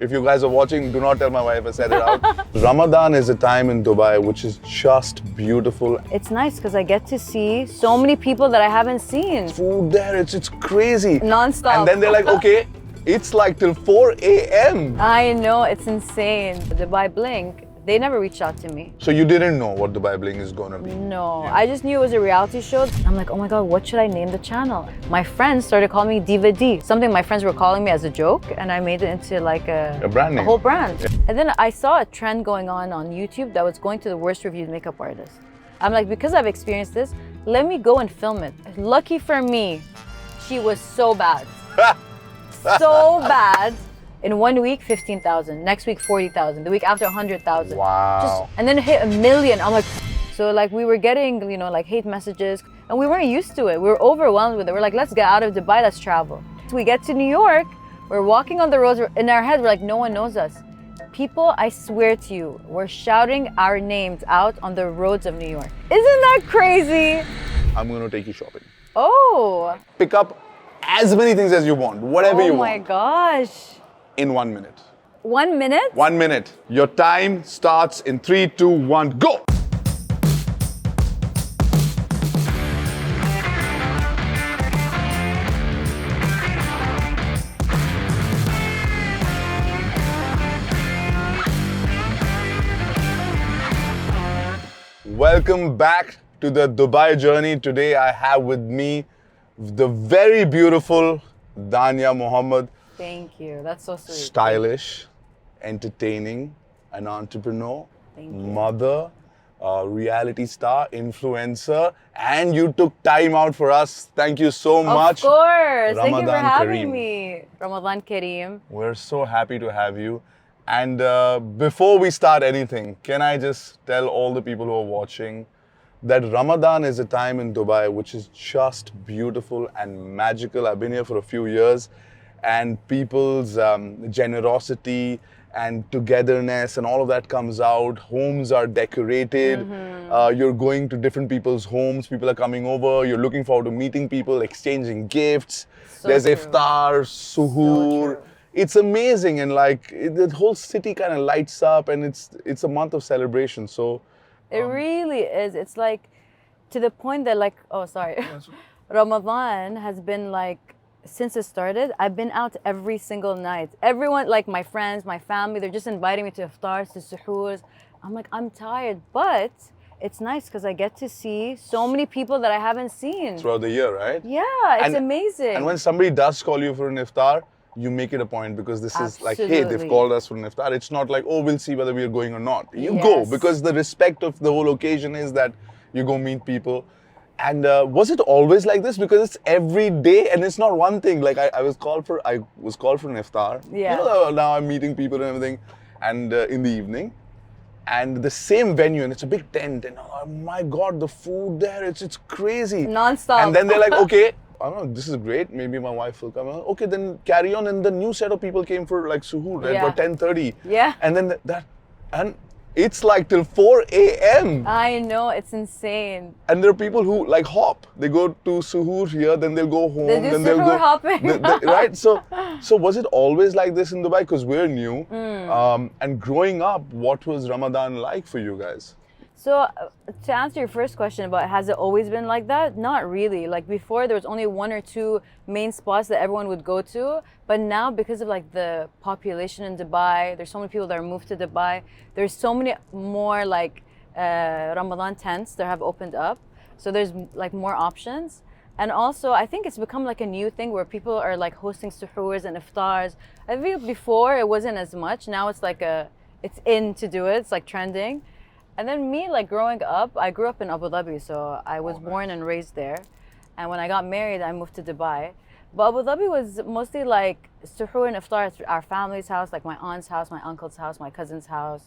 If you guys are watching, do not tell my wife I said it out. Ramadan is a time in Dubai which is just beautiful. It's nice because I get to see so many people that I haven't seen. Food there, it's crazy. Non-stop. And then they're like, okay, it's like till 4 a.m. I know, it's insane. Dubai Bling, they never reached out to me. So you didn't know what Dubai Bling is gonna be? No, I just knew it was a reality show. I'm like, oh my God, what should I name the channel? My friends started calling me Diva D, something my friends were calling me as a joke, and I made it into like a brand name. A whole brand. Yeah. And then I saw a trend going on YouTube that was going to the worst reviewed makeup artists. I'm like, because I've experienced this, let me go and film it. Lucky for me, she was so bad. So bad. In 1 week, 15,000. Next week, 40,000. The week after, 100,000. Wow. And then it hit 1 million. I'm like, so like we were getting, you know, like hate messages, and we weren't used to it. We were overwhelmed with it. We're like, let's get out of Dubai, let's travel. So we get to New York, we're walking on the roads, in our head, we're like, no one knows us. People, I swear to you, were shouting our names out on the roads of New York. Isn't that crazy? I'm gonna take you shopping. Oh. Pick up as many things as you want, whatever you want. Oh my gosh. In 1 minute. 1 minute? 1 minute. Your time starts in 3, 2, 1, go! Welcome back to the Dubai journey. Today I have with me the very beautiful Danya Mohammed. Thank you. That's so sweet. Stylish, entertaining, an entrepreneur, mother, reality star, influencer, and you took time out for us. Thank you so much. Of course. Ramadan Thank you for having Kareem. me. Ramadan Kareem. We're so happy to have you. And before we start anything, can I just tell all the people who are watching that Ramadan is a time in Dubai which is just beautiful and magical. I've been here for a few years, and people's generosity and togetherness and all of that comes out. Homes are decorated. You're going to different people's homes. People are coming over. You're looking forward to meeting people, exchanging gifts. There's iftar, suhoor. It's amazing, and like the whole city kind of lights up, and it's a month of celebration. So it really is. It's like to the point that like, oh sorry, Ramadan has been like, since it started, I've been out every single night. Everyone, like my friends, my family, they're just inviting me to iftars, to suhoors. I'm like, I'm tired, but it's nice because I get to see so many people that I haven't seen. Throughout the year, right? Yeah, it's amazing. And when somebody does call you for an iftar, you make it a point because this is like, hey, they've called us for an iftar. It's not like, oh, we'll see whether we are going or not. You go because the respect of the whole occasion is that you go meet people. And was it always like this? Because it's every day and it's not one thing. Like I was called for an iftar. Yeah. You know, now I'm meeting people and everything, and in the evening, and the same venue, and it's a big tent, and oh my God, the food there, it's crazy. Non-stop. And then they're like, okay, I don't know, this is great. Maybe my wife will come. Okay, then carry on. And the new set of people came for like suhoor, right? For 10:30. Yeah. And then and it's like till 4 a.m. I know, it's insane. And there are people who like hop. They go to suhoor here, then they'll go home, then they'll go hopping. Right? So was it always like this in Dubai? Because we're new. And growing up, what was Ramadan like for you guys? So to answer your first question about has it always been like that? Not really. Like before, there was only 1 or 2 main spots that everyone would go to. But now, because of like the population in Dubai, there's so many people that are moved to Dubai. There's so many more like Ramadan tents that have opened up. So there's like more options. And also, I think it's become like a new thing where people are like hosting suhoors and iftars. I think before it wasn't as much. Now it's like it's in to do it. It's like trending. And then me, like growing up, I grew up in Abu Dhabi, so I was born and raised there. And when I got married, I moved to Dubai. But Abu Dhabi was mostly like suhoor and iftar at our family's house, like my aunt's house, my uncle's house, my cousin's house,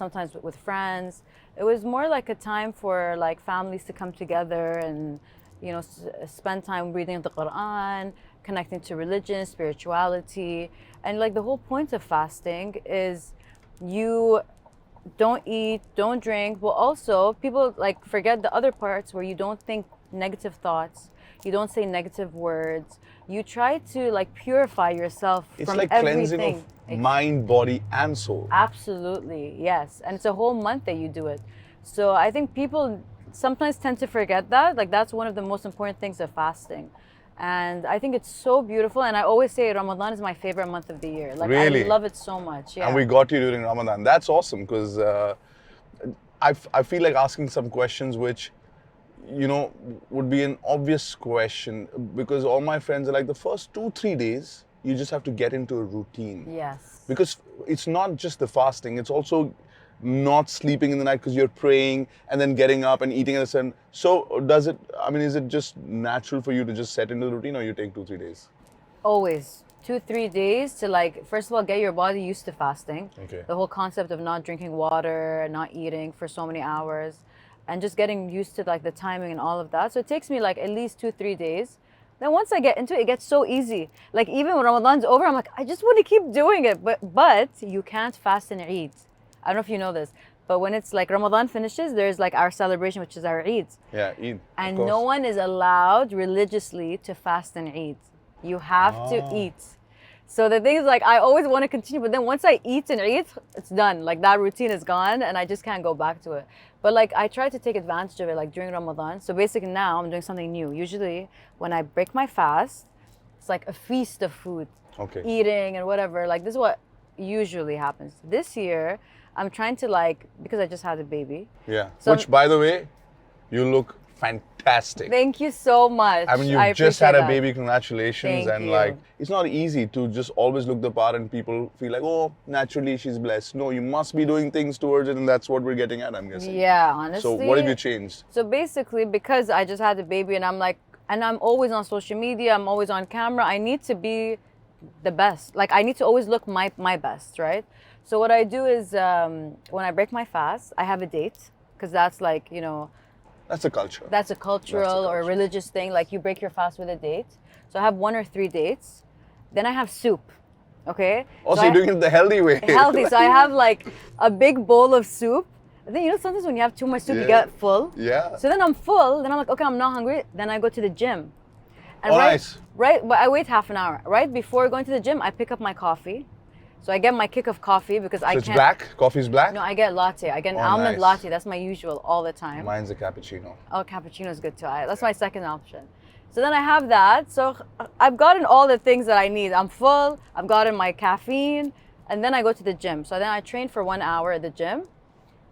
sometimes with friends. It was more like a time for like families to come together and, you know, spend time reading the Quran, connecting to religion, spirituality. And like the whole point of fasting is you don't eat, don't drink, but also people like forget the other parts where you don't think negative thoughts, you don't say negative words, you try to like purify yourself It's from like everything. cleansing of mind, body, and soul. Absolutely, yes. And it's a whole month that you do it. So I think people sometimes tend to forget that. Like that's one of the most important things of fasting. And I think it's so beautiful. And I always say Ramadan is my favorite month of the year. Like Really? I love it so much. Yeah. And we got you during Ramadan. That's awesome because I feel like asking some questions which, would be an obvious question because all my friends are like the first 2-3 days, you just have to get into a routine. Yes. Because it's not just the fasting, it's also not sleeping in the night because you're praying and then getting up and eating at a certain. So is it just natural for you to just set into the routine or you take 2-3 days? Always 2-3 days to like, first of all, get your body used to fasting. Okay. The whole concept of not drinking water, not eating for so many hours, and just getting used to like the timing and all of that. So it takes me like at least 2-3 days. Then once I get into it, it gets so easy. Like even when Ramadan's over, I'm like, I just want to keep doing it. But you can't fast in Eid. I don't know if you know this, but when it's like Ramadan finishes, there's like our celebration, which is our Eid. Yeah, Eid. And no one is allowed religiously to fast in Eid. You have to eat. So the thing is like, I always want to continue, but then once I eat and eat, it's done. Like that routine is gone and I just can't go back to it. But like I try to take advantage of it like during Ramadan. So basically now I'm doing something new. Usually when I break my fast, it's like a feast of food. Okay. Eating and whatever. Like this is what usually happens. This year, I'm trying to like, because I just had a baby. Yeah. So Which, by the way, you look fantastic. Thank you so much. I mean, you've just had a appreciate that. baby, congratulations. Thank and you. like, it's not easy to just always look the part and people feel like, oh, naturally she's blessed. No, you must be doing things towards it and that's what we're getting at, I'm guessing. Yeah, honestly. So what have you changed? So basically, because I just had a baby and I'm like, and I'm always on social media, I'm always on camera, I need to be the best. Like I need to always look my best, right? So what I do is when I break my fast, I have a date because that's like, That's a culture. that's a cultural or religious thing. Like you break your fast with a date. So I have 1 or 3 dates. Then I have soup. Okay. Also, you're doing it the healthy way. Healthy. So I have like a big bowl of soup. And then sometimes when you have too much soup, you Yeah. get full. Yeah. So then I'm full. Then I'm like, okay, I'm not hungry. Then I go to the gym. And Nice. Right, but I wait half an hour. Right before going to the gym, I pick up my coffee. So I get my kick of coffee because I So it's can't. black? Coffee's black? No, I get latte. I get an Oh, almond nice. latte. That's my usual all the time. Mine's a cappuccino. Oh, cappuccino is good too. That's my second option. So then I have that. So I've gotten all the things that I need. I'm full. I've gotten my caffeine, and then I go to the gym. So then I train for 1 hour at the gym.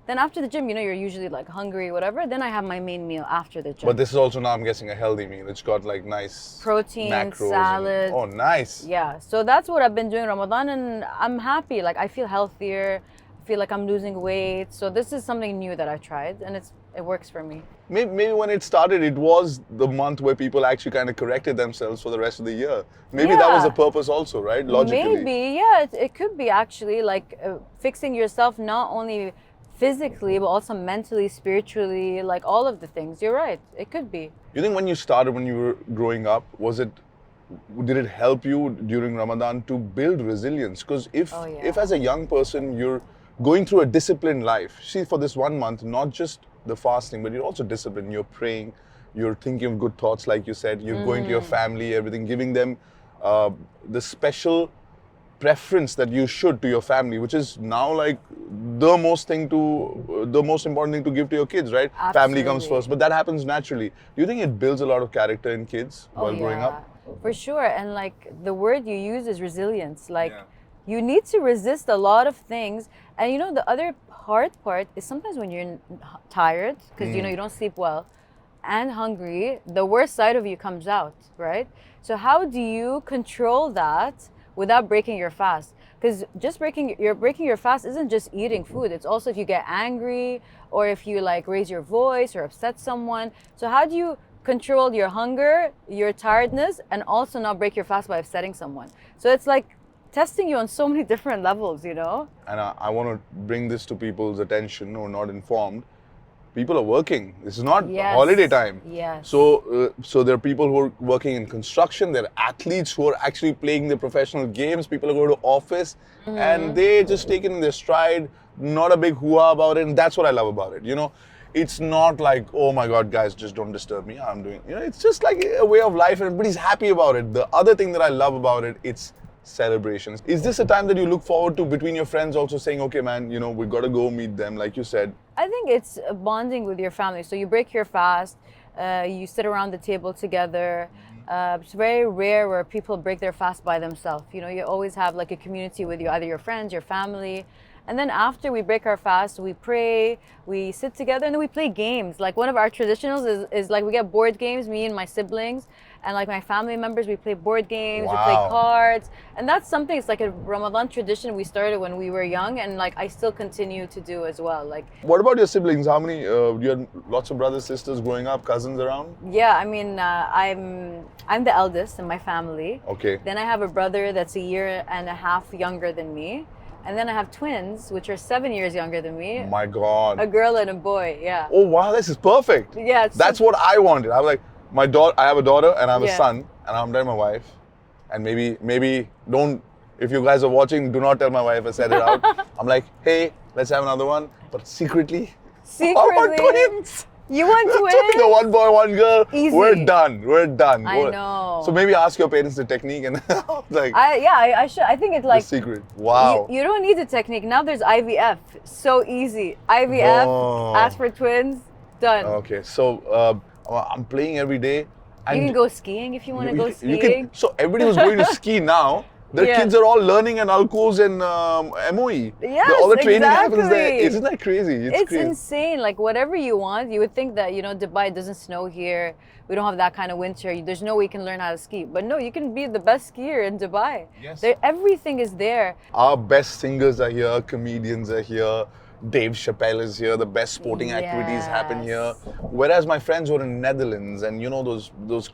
Then after the gym, you're usually like hungry, whatever. Then I have my main meal after the gym. But this is also now, I'm guessing, a healthy meal. It's got like nice Protein, macros salad. Oh, nice. Yeah. So that's what I've been doing Ramadan, and I'm happy. Like I feel healthier. I feel like I'm losing weight. So this is something new that I tried, and it works for me. Maybe when it started, it was the month where people actually kind of corrected themselves for the rest of the year. Maybe that was the Yeah. purpose also, right? Logically. Maybe, yeah, it could be actually like fixing yourself not only physically but also mentally, spiritually, like all of the things. You're right. It could be. You think when you started, when you were growing up, did it help you during Ramadan to build resilience? Because if as a young person you're going through a disciplined life, see, for this 1 month, not just the fasting, but you're also disciplined. You're praying, you're thinking of good thoughts, like you said. You're going to your family, everything, giving them the special preference that you should to your family, which is now like the most important thing to give to your kids, right? Family comes Absolutely. first, but that happens naturally. Do you think it builds a lot of character in kids while growing up? For sure. And like the word you use is resilience. Like you need to resist a lot of things. And the other hard part is sometimes when you're tired because you don't sleep well and hungry, the worst side of you comes out, right? So how do you control that without breaking your fast? Because just breaking your fast isn't just eating food. It's also if you get angry or if you like raise your voice or upset someone. So how do you control your hunger, your tiredness, and also not break your fast by upsetting someone? So it's like testing you on so many different levels, And I want to bring this to people's attention who are not informed. People are working. This is not holiday time. Yes. So there are people who are working in construction. There are athletes who are actually playing the professional games. People are going to office and they just take it in their stride. Not a big hoo-ha about it. And that's what I love about it. It's not like, oh my God, guys, just don't disturb me. I'm doing, it's just like a way of life and everybody's happy about it. The other thing that I love about it, it's celebrations. Is this a time that you look forward to between your friends also saying, okay, man, we got to go meet them, like you said? I think it's bonding with your family. So you break your fast, you sit around the table together. It's very rare where people break their fast by themselves. You always have like a community with you, either your friends, your family. And then after we break our fast, we pray, we sit together, and then we play games. Like one of our traditionals is like we get board games, me and my siblings, and like my family members, we play board games, we play cards. And that's something, it's like a Ramadan tradition we started when we were young, and like I still continue to do as well. Like, what about your siblings? How many, you had lots of brothers, sisters growing up, cousins around? Yeah, I mean, I'm the eldest in my family. Okay. Then I have a brother that's a year and a half younger than me. And then I have twins, which are 7 years younger than me. Oh my God. A girl and a boy, yeah. Oh wow, this is perfect. Yeah. That's what I wanted. I was like, I have a daughter and I have a son, and I'm telling my wife. And maybe don't, if you guys are watching, do not tell my wife I said it out. I'm like, hey, let's have another one. But secretly, I want twins. You want twins? The one boy, one girl. Easy. We're done. I know. So maybe ask your parents the technique and like. I should. I think it's like the secret. Wow. You don't need the technique. Now there's IVF. So easy. IVF. Ask for twins. Done. Okay. So I'm playing every day. And you can go skiing if you want to go skiing. So everybody was going to ski now. The kids are all learning in Alcos and MOE. Yes, all the training exactly. happens there. Isn't that crazy? It's insane. Like whatever you want, you would think that, Dubai doesn't snow here. We don't have that kind of winter. There's no way you can learn how to ski. But no, you can be the best skier in Dubai. Yes. Everything is there. Our best singers are here. Comedians are here. Dave Chappelle is here. The best sporting activities happen here. Whereas my friends who are in Netherlands and those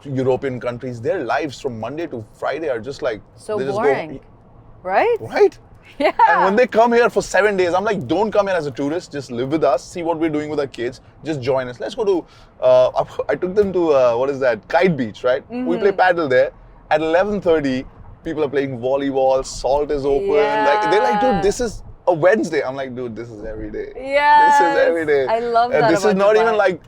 European countries, their lives from Monday to Friday are just like so boring, right? Right? Yeah. And when they come here for 7 days, I'm like, don't come here as a tourist. Just live with us. See what we're doing with our kids. Just join us. Let's go to. I took them to Kite Beach, right? Mm-hmm. We play paddle there. At 11:30, people are playing volleyball. Salt is open. Yeah. Like they're like, dude, this is a Wednesday. I'm like, dude, this is every day. Yeah. This is every day. I love that. And this is not Dubai. even like.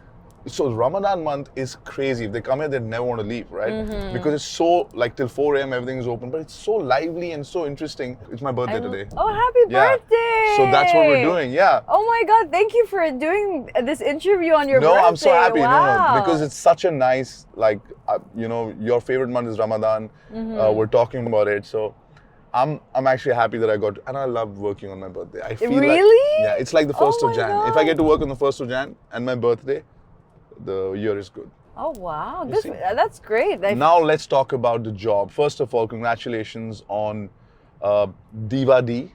So Ramadan month is crazy. If they come here, they never want to leave, right? Mm-hmm. Because it's so, like till 4 a.m. everything is open, but it's so lively and so interesting. It's my birthday today. Oh, happy birthday! So that's what we're doing, yeah. Oh my God, thank you for doing this interview on your birthday. No, I'm so happy. Wow. No, because it's such a nice, your favorite month is Ramadan. Mm-hmm. We're talking about it, so I'm actually happy that I got, and I love working on my birthday. I feel really? It's like the 1st of Jan. God. If I get to work on the 1st of Jan and my birthday, the year is good. Oh wow, that's great. Now let's talk about the job. First of all, congratulations on Diva D.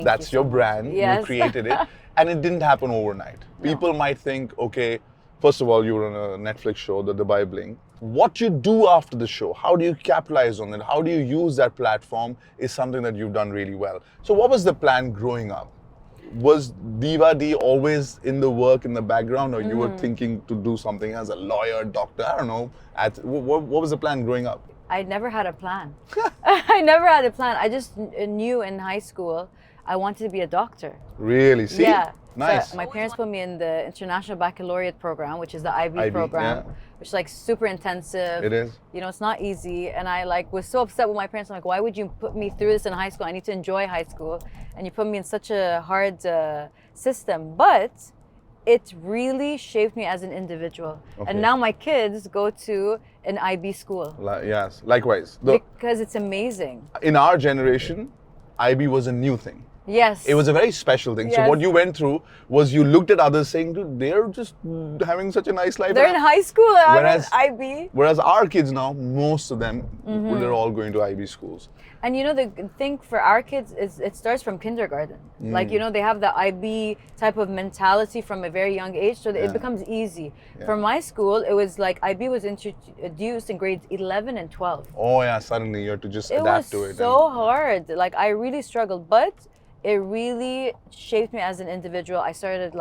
That's your brand. Yes. You created it, and it didn't happen overnight. People might think, okay, first of all, you were on a Netflix show, the Dubai Bling. What you do after the show, how do you capitalize on it? How do you use that platform is something that you've done really well. So what was the plan growing up? Was Diva D always in the work in the background, or you were thinking to do something as a lawyer, doctor? I don't know. What was the plan growing up? I never had a plan. I never had a plan. I just knew in high school I wanted to be a doctor. Really? See? Yeah. Nice. So my parents put me in the International Baccalaureate program, which is the IB program, which is like super intensive. It is. It's not easy. And I was so upset with my parents. I'm like, why would you put me through this in high school? I need to enjoy high school. And you put me in such a hard system. But it really shaped me as an individual. Okay. And now my kids go to an IB school. Yes, likewise. Because it's amazing. In our generation, IB was a new thing. Yes. It was a very special thing. Yes. So what you went through was you looked at others saying, dude, they're just having such a nice life. They're in high school and I'm in IB. Whereas our kids now, most of them, they're all going to IB schools. And the thing for our kids is it starts from kindergarten. Like, they have the IB type of mentality from a very young age, so it becomes easy. Yeah. For my school, it was like IB was introduced in grades 11 and 12. Oh yeah, suddenly you have to just adapt to it. It was so hard. Like I really struggled, but it really shaped me as an individual. I started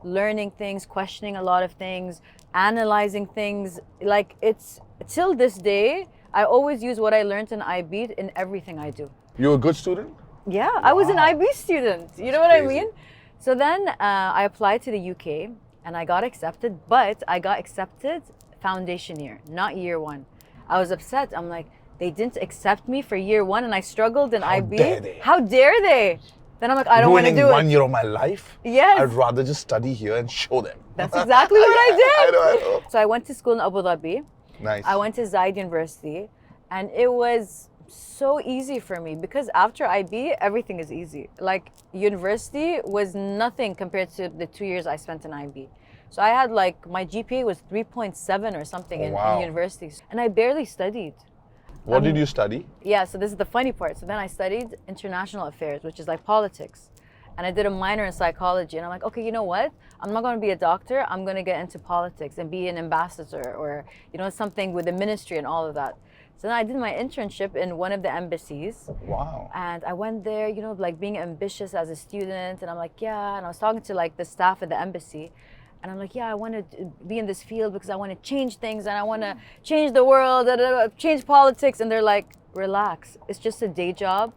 learning things, questioning a lot of things, analyzing things. Like it's till this day, I always use what I learned in IB in everything I do. You were a good student? Yeah, wow. I was an IB student. You know what I mean? So then I applied to the UK and I got accepted, but I got accepted foundation year, not year one. I was upset. I'm like, they didn't accept me for year one and I struggled in IB. dare they? How dare they? Then I'm like, I don't want to Ruining do one it. year of my life? Yes. I'd rather just study here and show them. That's exactly what I did. I know. So I went to school in Abu Dhabi. Nice. I went to Zayed University and it was so easy for me because after IB, everything is easy. Like university was nothing compared to the 2 years I spent in IB. So I had like, my GPA was 3.7 or something in universities and I barely studied. What did you study? Yeah, so this is the funny part. So then I studied international affairs, which is like politics. And I did a minor in psychology. And I'm like, okay, you know what? I'm not going to be a doctor. I'm going to get into politics and be an ambassador or, you know, something with the ministry and all of that. So then I did my internship in one of the embassies. Wow. And I went there, you know, like being ambitious as a student. And I'm like, yeah. And I was talking to like the staff at the embassy. And I'm like, yeah, I want to be in this field because I want to change things and I want to change the world, change politics. And they're like, relax. It's just a day job.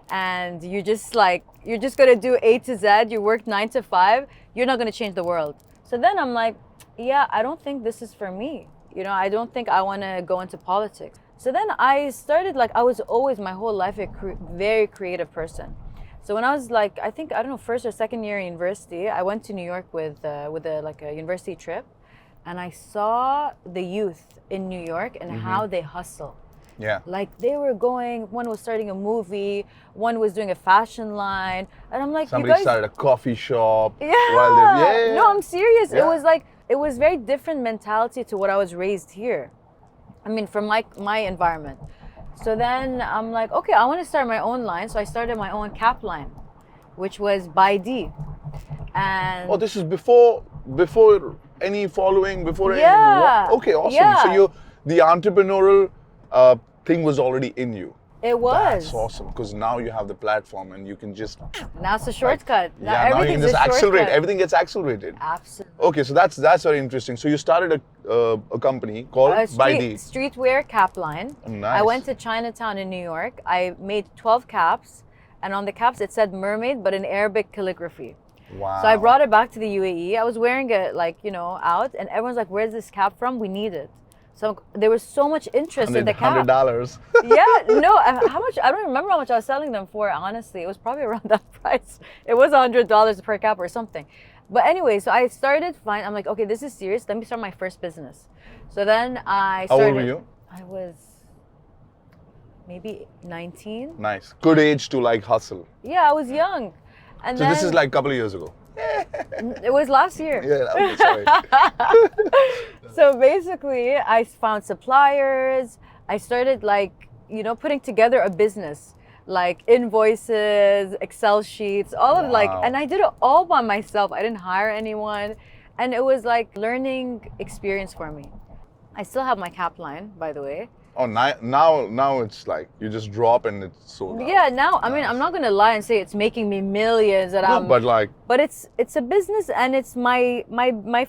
And you're just going to do A to Z. You work 9 to 5. You're not going to change the world. So then I'm like, yeah, I don't think this is for me. You know, I don't think I want to go into politics. So then I started, like, I was always my whole life a very creative person. So when I was like, I don't know, first or second year in university, I went to New York with a university trip, and I saw the youth in New York and how they hustle. Yeah. Like they were going, one was starting a movie, one was doing a fashion line, and I'm like, Somebody you guys started a coffee shop. Yeah. Yeah. No, I'm serious. Yeah. It was very different mentality to what I was raised here. I mean, from my environment. So then I'm like, okay, I want to start my own line. So I started my own cap line, which was by D. And Oh, this is before any following, before Yeah. any. Okay, awesome. Yeah. So the entrepreneurial thing was already in you. it was. That's awesome because now you have the platform and you can just. Now it's a shortcut. Now you can everything's just a accelerate. shortcut. Everything gets accelerated. Absolutely. Okay, so that's very interesting. So you started a company called By D. Streetwear cap line. Nice. I went to Chinatown in New York. I made 12 caps, and on the caps it said mermaid, but in Arabic calligraphy. Wow. So I brought it back to the UAE. I was wearing it like, you know, out, and everyone's like, where's this cap from? We need it. So there was so much interest in the cap. $100. Yeah, no, how much? I don't remember how much I was selling them for, honestly. It was probably around that price. It was $100 per cap or something. But anyway, so I started fine. I'm like, okay, this is serious. Let me start my first business. So then I started. How old were you? I was maybe 19. Nice. Good age to like hustle. Yeah, I was young. And So then this is like a couple of years ago. it was last year. Yeah, okay, sorry. So basically, I found suppliers. I started like, you know, putting together a business, like invoices, Excel sheets, all of like, Wow. and I did it all by myself. I didn't hire anyone. And it was like learning experience for me. I still have my cap line, by the way. Oh, now it's like you just drop and it's sold out. Yeah, now, I mean, I'm not going to lie and say it's making me millions and No, but like, but it's a business and it's my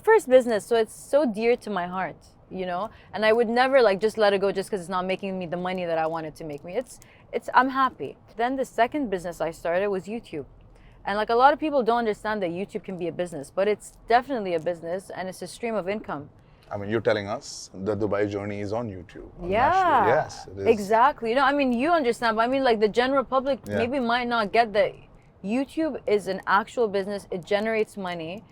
first business, so it's so dear to my heart, you know, and I would never like just let it go just because it's not making me the money that I want it to make me. I'm happy. Then the second business I started was YouTube, and like a lot of people don't understand that YouTube can be a business, but it's definitely a business and it's a stream of income. I mean, you're telling us the Dubai journey is on YouTube. Yeah. Naturally. Yes, it is. Exactly. You know, I mean, you understand, but I mean, like the general public maybe might not get that YouTube is an actual business. It generates money.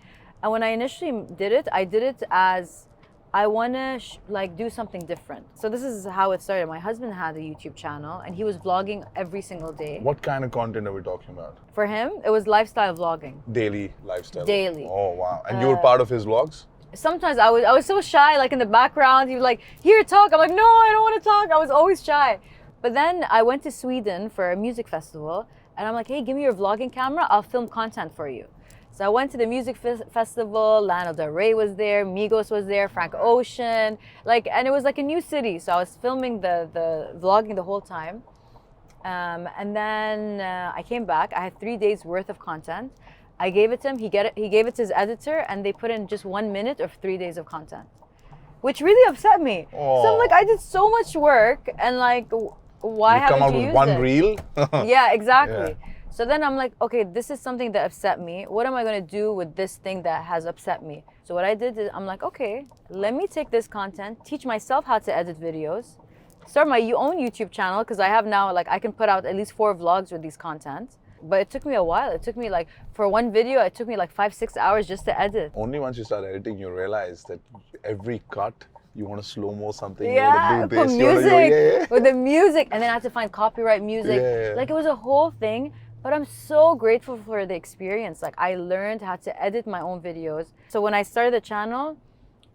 And when I initially did it, I did it as I want to like do something different. So this is how it started. My husband had a YouTube channel and he was vlogging every single day. What kind of content are we talking about? For him, it was lifestyle vlogging. Daily lifestyle. Daily. Oh, wow. And you were part of his vlogs? Sometimes I was so shy, like in the background, he was like, here, talk. I'm like, no, I don't want to talk. I was always shy. But then I went to Sweden for a music festival and I'm like, hey, give me your vlogging camera. I'll film content for you. So I went to the music festival, Lana Del Rey was there, Migos was there, Frank Ocean, like, and it was like a new city. So I was filming the vlogging the whole time. And then I came back, I had 3 days worth of content. I gave it to him, he gave it to his editor, and they put in just 1 minute of 3 days of content, which really upset me. Oh. So I'm like, I did so much work, and like, why You come haven't out you with used one it? reel? Yeah, exactly. Yeah. So then I'm like, okay, this is something that upset me. What am I going to do with this thing that has upset me? So what I did is I'm like, okay, let me take this content, teach myself how to edit videos, start my own YouTube channel, because I have now, like, I can put out at least 4 vlogs with these content. But it took me a while. It took me like, for one video, it took me like 5-6 hours just to edit. Only once you start editing, you realize that every cut, you want to slow-mo something, Yeah, you want to do put this, music, with the music. And then I had to find copyright music. Yeah. Like, it was a whole thing. But I'm so grateful for the experience. Like, I learned how to edit my own videos. So when I started the channel,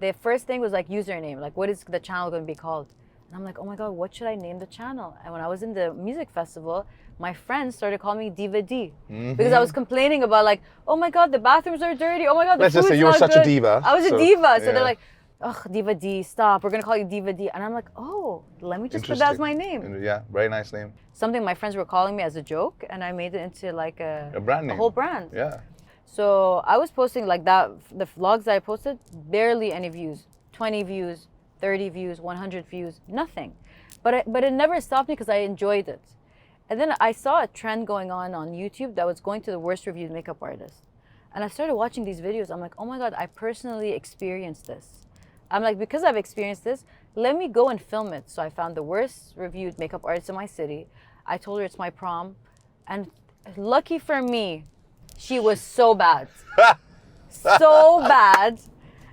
the first thing was like username. Like, what is the channel going to be called? And I'm like, oh my God, what should I name the channel? And when I was in the music festival, my friends started calling me Diva D. Because I was complaining about, like, oh my God, the bathrooms are dirty. Oh my God, the Let's just food's say you were not such good. a diva. I was so, a diva. So yeah. they're like, ugh, Diva D, stop. We're going to call you Diva D. And I'm like, oh, let me just put that as my name. Yeah, very nice name. Something my friends were calling me as a joke, and I made it into like A brand name. a whole brand. Yeah. So I was posting like that, the vlogs that I posted, barely any views, 20 views, 30 views, 100 views, nothing. But it never stopped me because I enjoyed it. And then I saw a trend going on YouTube that was going to the worst reviewed makeup artists. And I started watching these videos. I'm like, oh my God, I personally experienced this. I'm like, because I've experienced this, let me go and film it. So I found the worst reviewed makeup artist in my city. I told her it's my prom. And lucky for me, she was so bad. So bad.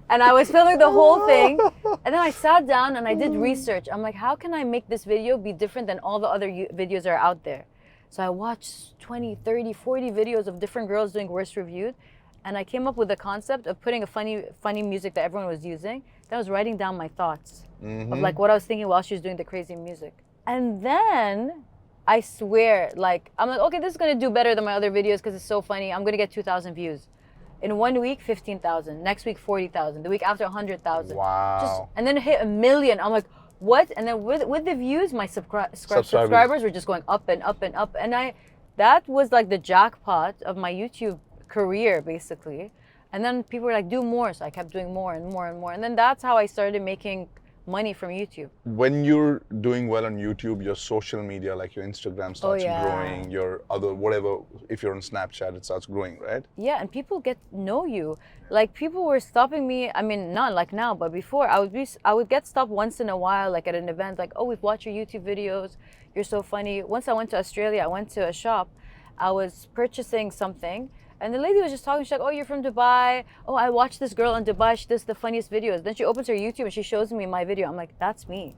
And I was filming the whole thing. And then I sat down and I did research. I'm like, how can I make this video be different than all the other videos that are out there? So I watched 20, 30, 40 videos of different girls doing worst reviewed. And I came up with the concept of putting a funny music that everyone was using. Then I was writing down my thoughts of like what I was thinking while she was doing the crazy music. And then I swear, like, I'm like, okay, this is gonna do better than my other videos because it's so funny. I'm gonna get 2,000 views. In 1 week, 15,000. Next week, 40,000. The week after, 100,000. Wow. And then it hit 1 million. I'm like, what? And then with the views, my subscribers were just going up and up and up. And that was like the jackpot of my YouTube career, basically. And then people were like, do more. So I kept doing more and more and more. And then that's how I started making money from YouTube. When you're doing well on YouTube, your social media, like your Instagram starts growing, your other, whatever, if you're on Snapchat, it starts growing, right? Yeah, and people get to know you. Like, people were stopping me, I mean, not like now, but before, I would get stopped once in a while, like at an event, like, oh, we've watched your YouTube videos, you're so funny. Once I went to Australia, I went to a shop, I was purchasing something, and the lady was just talking. She's like, oh, you're from Dubai. Oh, I watched this girl in Dubai. She does the funniest videos. Then she opens her YouTube and she shows me my video. I'm like, that's me.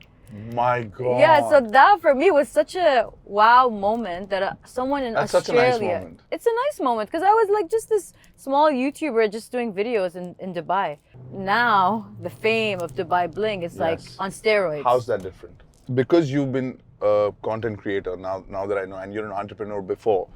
My God. Yeah, so that for me was such a wow moment that someone in That's Australia. such a nice moment. It's a nice moment because I was like just this small YouTuber just doing videos in Dubai. Now the fame of Dubai Bling is like on steroids. How's that different? Because you've been a content creator now that I know, and you're an entrepreneur before.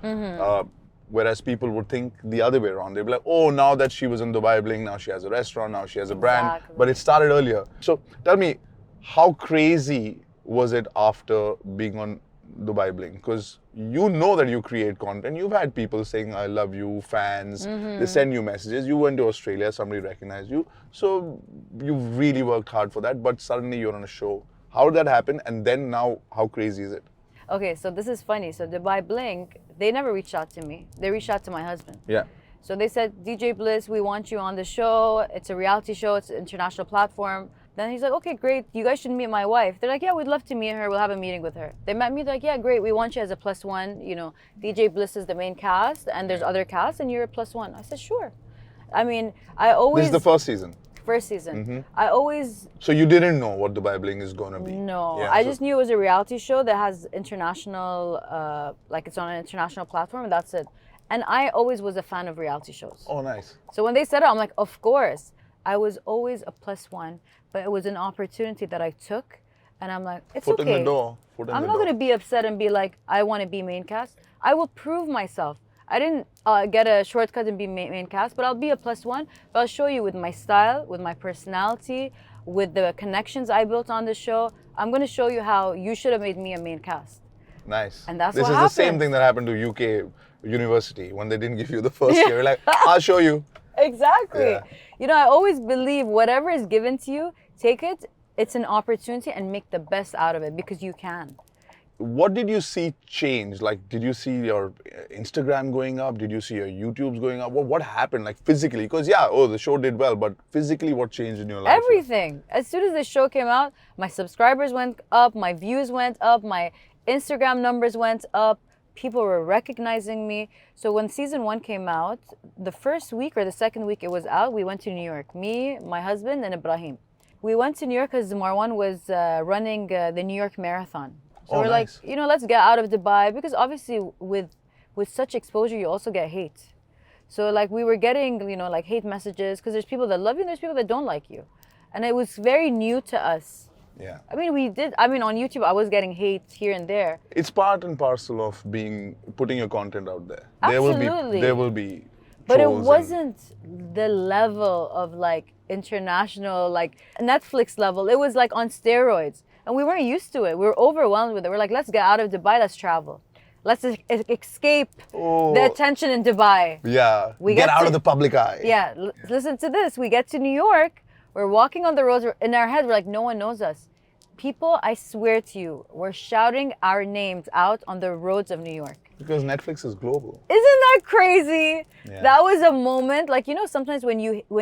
Whereas people would think the other way around. They'd be like, oh, now that she was in Dubai Bling, now she has a restaurant, now she has a brand. Exactly. But it started earlier. So tell me, how crazy was it after being on Dubai Bling? Because you know that you create content. You've had people saying, I love you, fans. They send you messages. You went to Australia, somebody recognized you. So you've really worked hard for that. But suddenly you're on a show. How did that happen? And then now, how crazy is it? Okay, so this is funny. So Dubai Bling, they never reached out to me. They reached out to my husband. Yeah. So they said, DJ Bliss, we want you on the show. It's a reality show. It's an international platform. Then he's like, okay, great. You guys should meet my wife. They're like, yeah, we'd love to meet her. We'll have a meeting with her. They met me. They're like, yeah, great. We want you as a +1. You know, DJ Bliss is the main cast and there's other casts and you're a +1. I said, sure. I mean, I always... This is the first season? First season. I always... So you didn't know what Dubai Bling is going to be? No. I just knew it was a reality show that has international, like it's on an international platform and that's it. And I always was a fan of reality shows. Oh, nice. So when they said it, I'm like, of course. I was always a +1, but it was an opportunity that I took. And I'm like, it's Foot okay. in the door. I'm not going to be upset and be like, I want to be main cast. I will prove myself. I didn't get a shortcut and be main cast, but I'll be a +1. But I'll show you with my style, with my personality, with the connections I built on the show. I'm going to show you how you should have made me a main cast. Nice. And that's this what is happened. The same thing that happened to UK university when they didn't give you the first year. You're like, I'll show you. Exactly. Yeah. You know, I always believe whatever is given to you, take it. It's an opportunity and make the best out of it because you can. what did you see change? Like, did you see your Instagram going up? Did you see your YouTube's going up? What happened, like physically? Because yeah, oh, the show did well, but physically, what changed in your life? Everything. As soon as the show came out, my subscribers went up, my views went up, my Instagram numbers went up. People were recognizing me. So when season 1 came out, the first week or the second week it was out, we went to New York. Me, my husband, and Ibrahim. We went to New York because Marwan was running the New York Marathon. So we're nice. like, let's get out of Dubai, because obviously with such exposure, you also get hate. So like we were getting, like hate messages, because there's people that love you and there's people that don't like you. And it was very new to us. Yeah. I mean, on YouTube, I was getting hate here and there. It's part and parcel of putting your content out there. Absolutely. There will be But it trolls wasn't the level of like international, like Netflix level. It was like on steroids. And we weren't used to it. We were overwhelmed with it. We're like, let's get out of Dubai, let's travel. Let's escape the attention in Dubai. Yeah. Get out of the public eye. Yeah. Listen to this. We get to New York. We're walking on the roads. In our head, we're like, no one knows us. People, I swear to you, were shouting our names out on the roads of New York. Because Netflix is global. Isn't that crazy? Yeah. That was a moment. Like, sometimes when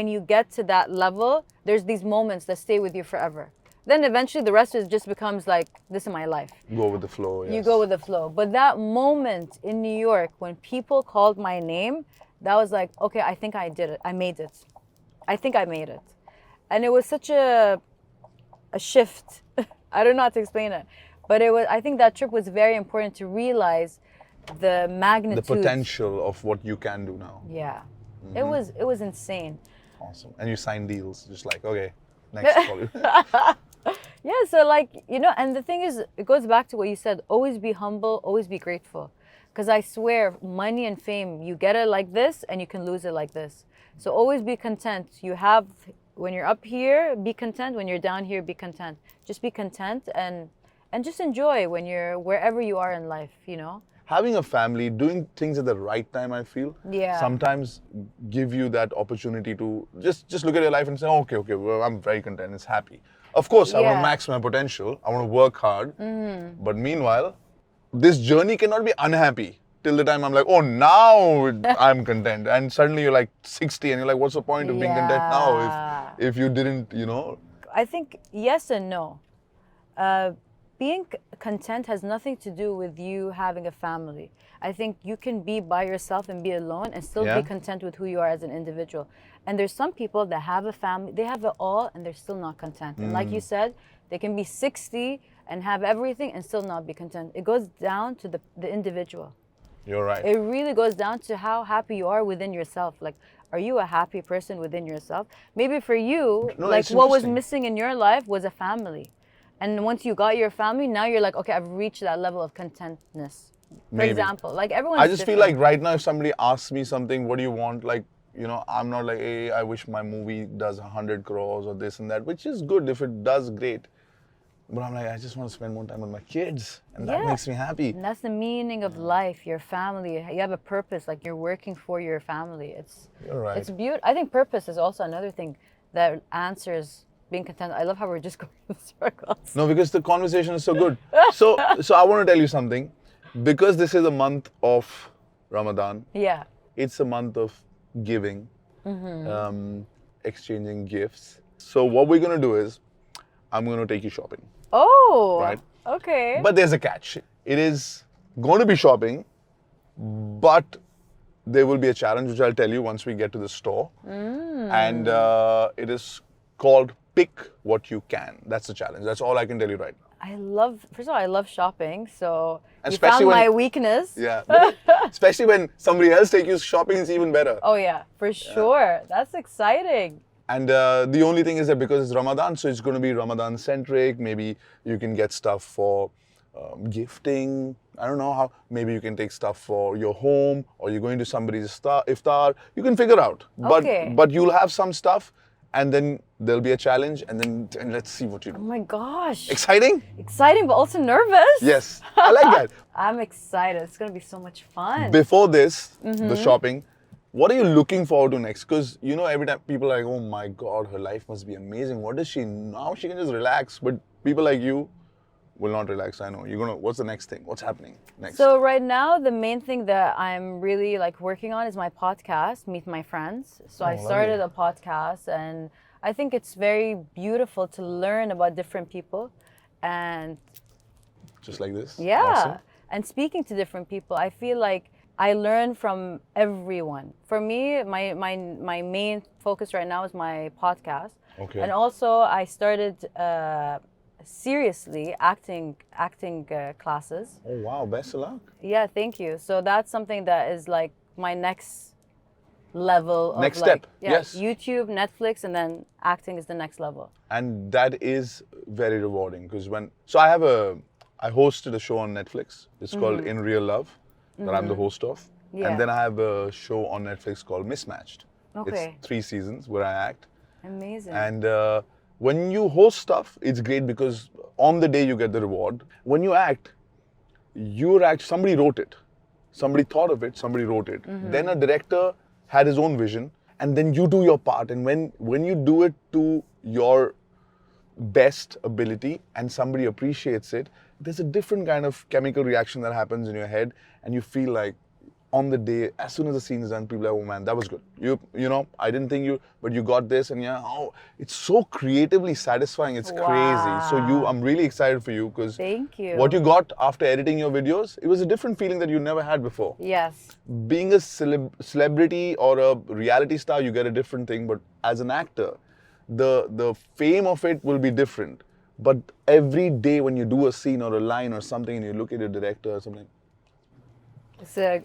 you get to that level, there's these moments that stay with you forever. Then eventually the rest of it just becomes like, this is my life. Go with the flow, yes. You go with the flow. But that moment in New York when people called my name, that was like, okay, I think I did it. I made it. I think I made it. And it was such a shift. I don't know how to explain it. But I think that trip was very important to realize the magnitude. The potential of what you can do now. Yeah. Mm-hmm. It was insane. Awesome. And you signed deals, just like, okay, next call. Yeah, so like, and the thing is, it goes back to what you said, always be humble, always be grateful. Because I swear, money and fame, you get it like this and you can lose it like this. So always be content. When you're up here, be content. When you're down here, be content. Just be content and just enjoy when you're wherever you are in life, Having a family, doing things at the right time, I feel, sometimes give you that opportunity to just look at your life and say, okay, well, I'm very content, it's happy. Of course, I want to max my potential, I want to work hard, but meanwhile, this journey cannot be unhappy till the time I'm like, oh, now I'm content. And suddenly you're like 60 and you're like, what's the point of being content now if you didn't, I think yes and no. Being content has nothing to do with you having a family. I think you can be by yourself and be alone and still be content with who you are as an individual. And there's some people that have a family, they have it all and they're still not content. And like you said, they can be 60 and have everything and still not be content. It goes down to the individual. You're right. It really goes down to how happy you are within yourself. Like, are you a happy person within yourself? Maybe for you, like what was missing in your life was a family. And once you got your family, now you're like, okay, I've reached that level of contentness. For example, like everyone's I just different. feel like right now, if somebody asks me something, what do you want? Like, I'm not like, hey, I wish my movie does 100 crores or this and that, which is good if it does, great. But I'm like, I just want to spend more time with my kids, and that makes me happy. And that's the meaning of life, your family. You have a purpose, like you're working for your family. You're right. It's beautiful. I think purpose is also another thing that answers being content. I love how we're just going in circles. No, because the conversation is so good. So I want to tell you something. Because this is a month of Ramadan. Yeah. It's a month of giving, exchanging gifts. So what we're going to do is, I'm going to take you shopping. Oh. Right? Okay. But there's a catch. It is going to be shopping, but there will be a challenge, which I'll tell you once we get to the store. And it is called Pick What You Can. That's the challenge. That's all I can tell you right now. First of all, I love shopping, so Especially you found my weakness. Yeah. Especially when somebody else takes you shopping, it's even better. Oh yeah, for sure. That's exciting. And the only thing is that because it's Ramadan, so it's going to be Ramadan centric. Maybe you can get stuff for gifting. I don't know how. Maybe you can take stuff for your home, or you're going to somebody's iftar. You can figure out. But you'll have some stuff, and then there'll be a challenge, and let's see what you do. Oh my gosh. Exciting? Exciting, but also nervous. Yes, I like that. I'm excited. It's going to be so much fun. Before this, the shopping, what are you looking forward to next? Because, every time people are like, oh my God, her life must be amazing. What is she now? She can just relax. But people like you, will not relax. I know. What's the next thing? What's happening next? So right now, the main thing that I'm really like working on is my podcast, Meet My Friends. So I started a podcast, and I think it's very beautiful to learn about different people, and just like this. yeah, Awesome. and speaking to different people, I feel like I learn from everyone. For me, my main focus right now is my podcast. Okay. And also, I started seriously acting classes. Oh wow! Best of luck. Yeah, thank you. So that's something that is like my next level of Next like, step, yeah, yes. YouTube, Netflix, and then acting is the next level. And that is very rewarding because I hosted a show on Netflix. It's called In Real Love, that I'm the host of. Yeah. And then I have a show on Netflix called Mismatched. Okay. It's 3 seasons where I act. Amazing. And when you host stuff, it's great because on the day you get the reward. When you act, somebody wrote it. Somebody thought of it, somebody wrote it. Then a director had his own vision, and then you do your part. And when you do it to your best ability and somebody appreciates it, there's a different kind of chemical reaction that happens in your head, and you feel like on the day, as soon as the scene is done, people are like, oh man, that was good. You know, I didn't think but you got this, and yeah, oh, it's so creatively satisfying. It's crazy. So I'm really excited for you because thank you. What you got after editing your videos, it was a different feeling that you never had before. Yes. Being a celebrity or a reality star, you get a different thing, but as an actor, the fame of it will be different. But every day when you do a scene or a line or something and you look at your director or something, It's a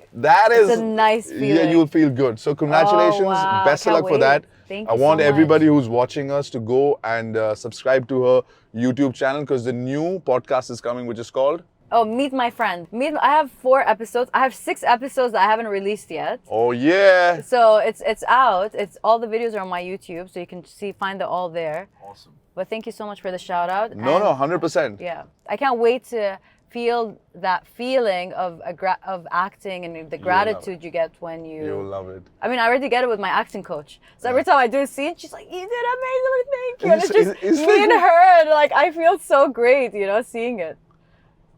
nice feeling. Yeah, you'll feel good. So congratulations, Oh, wow. best of Can't luck for wait. that. Thank I you want so everybody much. who's watching us to go and subscribe to her YouTube channel because the new podcast is coming, which is called Oh, Meet My Friend. I have 4 episodes. I have 6 episodes that I haven't released yet. Oh yeah. So it's out. It's all the videos are on my YouTube, so you can find it all there. Awesome. But thank you so much for the shout out. No, 100%. Yeah, I can't wait to feel that feeling of acting and the gratitude you get when you. You'll love it. I mean, I already get it with my acting coach. So every time I do a scene, she's like, "You did amazing, thank you." And it's just me and her, and like I feel so great, seeing it.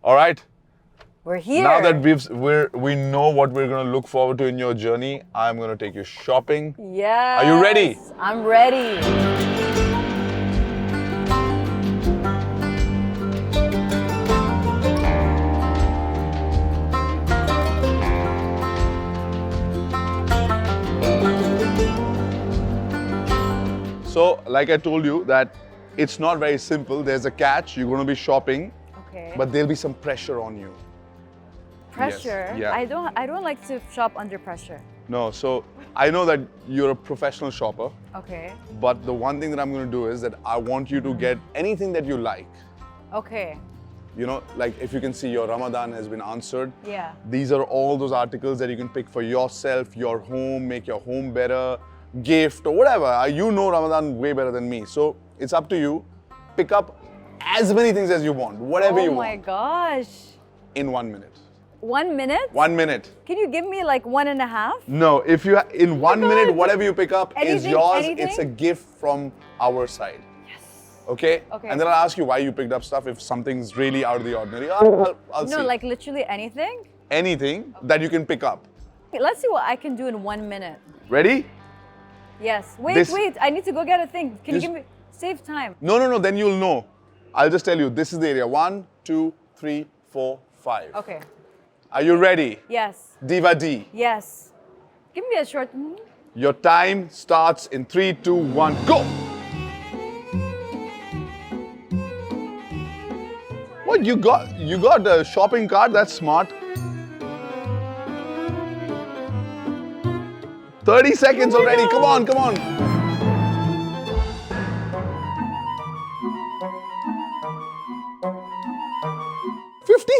All right. We're here. Now that we know what we're gonna look forward to in your journey, I'm gonna take you shopping. Yeah. Are you ready? I'm ready. So, like I told you, that it's not very simple. There's a catch. You're going to be shopping, Okay. but there'll be some pressure on you. Pressure. Yes, yeah. I don't like to shop under pressure. No, so I know that you're a professional shopper, Okay. but the one thing that I'm going to do is that I want you to get anything that you like. Okay. Like if you can see your Ramadan has been answered. Yeah. These are all those articles that you can pick for yourself, your home, make your home better, gift or whatever. You know Ramadan way better than me. So it's up to you. Pick up as many things as you want, whatever you Oh my want, gosh. in 1 minute. 1 minute? 1 minute. Can you give me like 1.5? No, if you in 1 minute, whatever you pick up is Anything, yours. anything? It's a gift from our side. Yes. Okay? Okay. And then I'll ask you why you picked up stuff if something's really out of the ordinary. I'll see. No, like literally anything? Anything that you can pick up. Okay, let's see what I can do in 1 minute. Ready? Yes. Wait, This- wait. I need to go get a thing. Can you This- give me save time? No. Then you'll know. I'll just tell you. This is the area. 1, 2, 3, 4, 5. Okay. Are you ready? Yes. Diva D. Yes. Give me a short. Your time starts in 3, 2, 1, go! What you got? You got a shopping cart? That's smart. 30 seconds already. Come on, come on.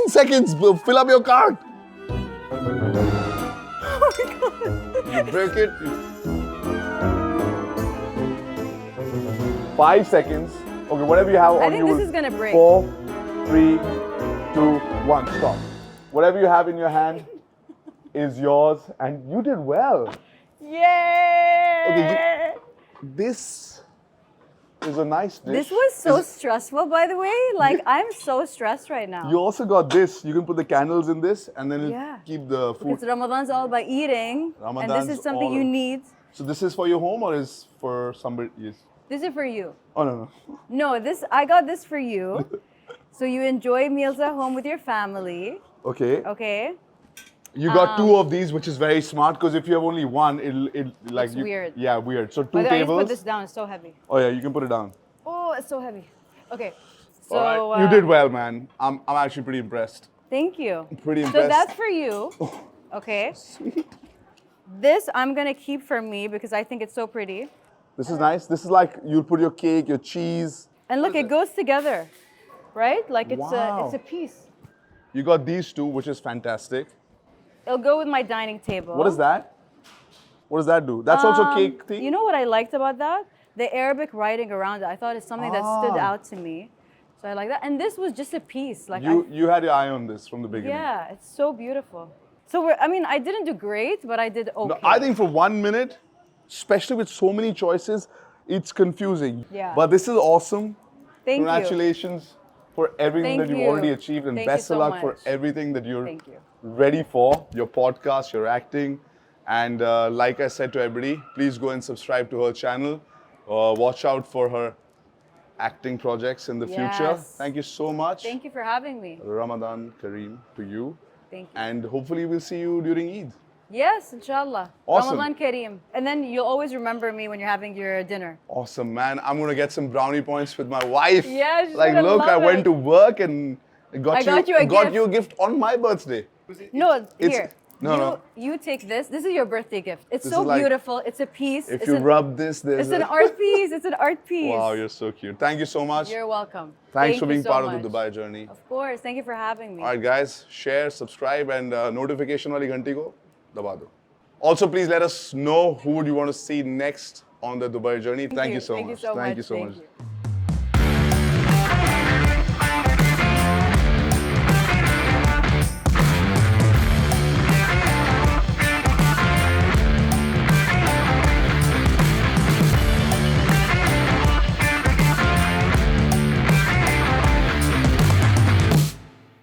Seconds, fill up your cart. Oh my God. You break it. 5 seconds. Okay, whatever you have on I think you. this is gonna break. 4, 3, 2, 1. Stop. Whatever you have in your hand is yours, and you did well. Yay! Okay, this is a nice dish. This was so stressful, by the way. Like, I'm so stressed right now. You also got this. You can put the candles in this and then it'll keep the food. Because Ramadan's all about eating. And this is something you need. So this is for your home or is for somebody? Yes. This is for you. Oh, no. No, I got this for you. So you enjoy meals at home with your family. Okay. Okay. You got two of these, which is very smart because if you have only one, it'll like It's weird. Yeah, weird. So two By the way, I just tables. put this down. It's so heavy. Oh yeah, you can put it down. Oh, it's so heavy. Okay. So All right. You did well, man. I'm actually pretty impressed. Thank you. Pretty impressed. So that's for you. Okay. Sweet. This I'm gonna keep for me because I think it's so pretty. This is nice. This is like you'll put your cake, your cheese. And look, it goes together, right? Like it's Wow. a piece. You got these two, which is fantastic. It'll go with my dining table. What is that? What does that do? That's also cake thing? You know what I liked about that? The Arabic writing around it. I thought it's something that stood out to me. So I like that. And this was just a piece. Like you had your eye on this from the beginning. Yeah, it's so beautiful. So I didn't do great, but I did okay. No, I think for 1 minute, especially with so many choices, it's confusing. Yeah. But this is awesome. Thank you. Congratulations for everything Thank that you've you. already achieved, and Thank you best so of luck for much. everything that you're Thank you. ready for, your podcast, your acting. And like I said to everybody, please go and subscribe to her channel. Watch out for her acting projects in the future. Yes. Thank you so much. Thank you for having me. Ramadan Kareem to you. Thank you. And hopefully we'll see you during Eid. Yes, inshallah. Awesome. Ramadan Kareem. And then you'll always remember me when you're having your dinner. Awesome, man. I'm going to get some brownie points with my wife. Yeah, she's like, gonna look, love I went it. to work and got you a gift on my birthday. No, here. No. You take this. This is your birthday gift. It's This so is like- beautiful. It's a piece. If it's you an, rub this, there's It's an art piece. It's an art piece. Wow, you're so cute. Thank you so much. You're welcome. Thanks Thank for you being so part much. of the Dubai journey. Of course. Thank you for having me. All right, guys, share, subscribe, and notification wali ghanti ko daba do. Also, please let us know who would you want to see next on the Dubai journey. Thank you so Thank you much. so Thank much. you so Thank much. you.